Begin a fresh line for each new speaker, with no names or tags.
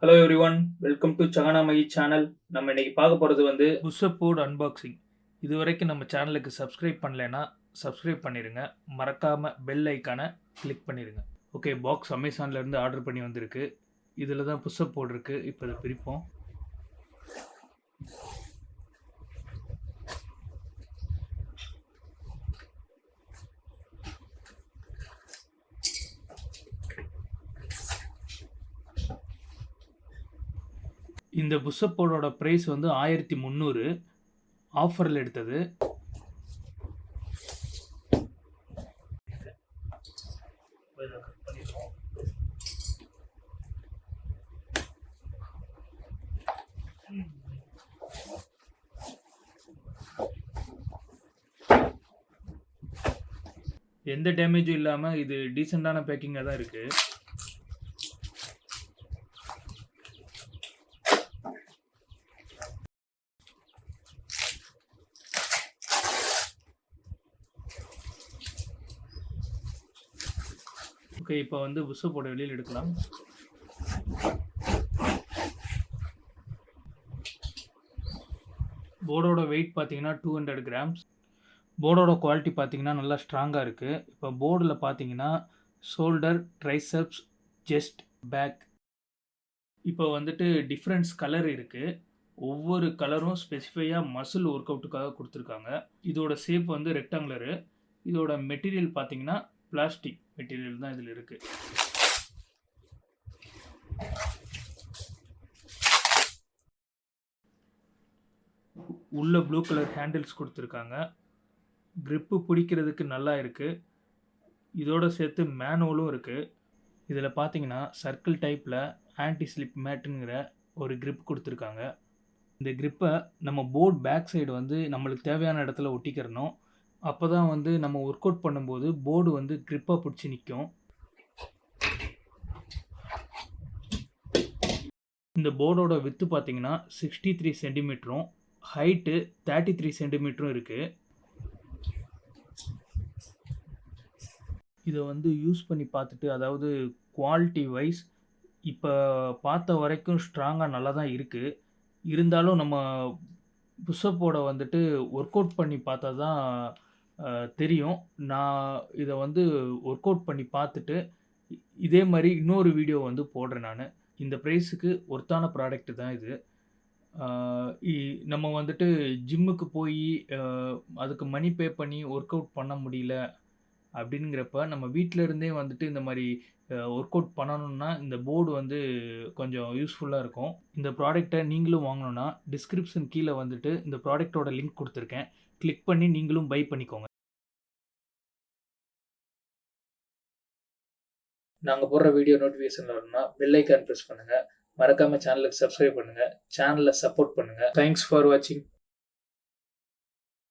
Hello everyone, welcome to சகனாமகி channel. நம்ம இன்னைக்கு பார்க்க போகிறது வந்து புஷ்அப் போர்டு அன்பாக்சிங். இது வரைக்கும் நம்ம சேனலுக்கு சப்ஸ்கிரைப் பண்ணலைன்னா சப்ஸ்கிரைப் பண்ணிடுங்க. மறக்காமல் பெல் ஐக்கானை கிளிக் பண்ணிடுங்க. ஓகே, பாக்ஸ் அமேசான்லேருந்து ஆர்டர் பண்ணி வந்திருக்கு. இதில் தான் புஷ்அப் போர்டு இருக்குது. இப்போ இதை பிரிப்போம். இந்த புஷ்அப் போர்டோட ப்ரைஸ் வந்து 1300, ஆஃபரில் எடுத்தது. எந்த டேமேஜும் இல்லாமல் இது டீசெண்டான பேக்கிங்காக தான் இருக்குது. ஓகே, இப்போ வந்து புஷ்அப் போர்டை வெளியில் எடுக்கலாம். போர்டோட வெயிட் பார்த்தீங்கன்னா 200 கிராம்ஸ். போர்டோட குவாலிட்டி பார்த்தீங்கன்னா நல்லா ஸ்ட்ராங்காக இருக்குது. இப்போ போர்டில் பார்த்தீங்கன்னா ஷோல்டர், ட்ரைசெப்ஸ், செஸ்ட், பேக், இப்போ வந்துட்டு டிஃப்ரெண்ட்ஸ் கலர் இருக்குது. ஒவ்வொரு கலரும் ஸ்பெசிஃபையாக மசில் ஒர்க் அவுட்டுக்காக கொடுத்துருக்காங்க. இதோட ஷேப் வந்து ரெக்டாங்குலரு. இதோட மெட்டீரியல் பார்த்தீங்கன்னா பிளாஸ்டிக் மெட்டீரியல் தான் இதில் இருக்குது. உள்ள ப்ளூ கலர் ஹேண்டில்ஸ் கொடுத்துருக்காங்க. க்ரிப்பு பிடிக்கிறதுக்கு நல்லா இருக்குது. இதோட சேர்த்து மேனுவலும் இருக்குது. இதில் பார்த்தீங்கன்னா சர்க்கிள் டைப்பில் ஆன்டி ஸ்லிப் மேட்டுங்கிற ஒரு க்ரிப் கொடுத்துருக்காங்க. இந்த க்ரிப்பை நம்ம போர்ட் பேக் சைடு வந்து நம்மளுக்கு தேவையான இடத்துல ஒட்டிக்கிறணும். அப்போ தான் வந்து நம்ம ஒர்க் அவுட் பண்ணும்போது போர்டு வந்து க்ரிப்பாக பிடிச்சி நிற்கும். இந்த போர்டோட வித்து பார்த்தீங்கன்னா 63 சென்டிமீட்டரும், ஹைட்டு 33 சென்டிமீட்டரும் இருக்குது. இதை வந்து யூஸ் பண்ணி பார்த்துட்டு, அதாவது குவாலிட்டி வைஸ் இப்போ பார்த்த வரைக்கும் ஸ்ட்ராங்காக நல்லா தான் இருக்குது. இருந்தாலும் நம்ம புஷ்அப்போட வந்துட்டு ஒர்க் அவுட் பண்ணி பார்த்தா தான் தெரியும். நான் இதை வந்து ஒர்க் அவுட் பண்ணி பார்த்துட்டு இதே மாதிரி இன்னொரு வீடியோ வந்து போடுறேன் நான். இந்த ப்ரைஸுக்கு ஒர்த்தான ப்ராடக்ட் தான் இது. நம்ம வந்துட்டு ஜிம்முக்கு போய் அதுக்கு மணி பே பண்ணி ஒர்க் அவுட் பண்ண முடியல அப்படிங்கிறப்ப நம்ம வீட்டில் இருந்தே வந்துட்டு இந்த மாதிரி ஒர்க் அவுட் பண்ணணும்னா இந்த போர்டு வந்து கொஞ்சம் யூஸ்ஃபுல்லாக இருக்கும். இந்த ப்ராடக்டை நீங்களும் வாங்கணுன்னா டிஸ்கிரிப்ஷன் கீழே வந்துட்டு இந்த ப்ராடக்டோட லிங்க் கொடுத்துருக்கேன். கிளிக் பண்ணி நீங்களும் பை பண்ணிக்கோங்க. நாங்கள் போடுற வீடியோ நோட்டிஃபிகேஷன் வரணும்னா பெல் ஐக்கான் ப்ரெஸ் பண்ணுங்கள். மறக்காமல் சேனலுக்கு சப்ஸ்கிரைப் பண்ணுங்கள். சேனலை சப்போர்ட் பண்ணுங்கள். தேங்க்ஸ் ஃபார் வாட்சிங்.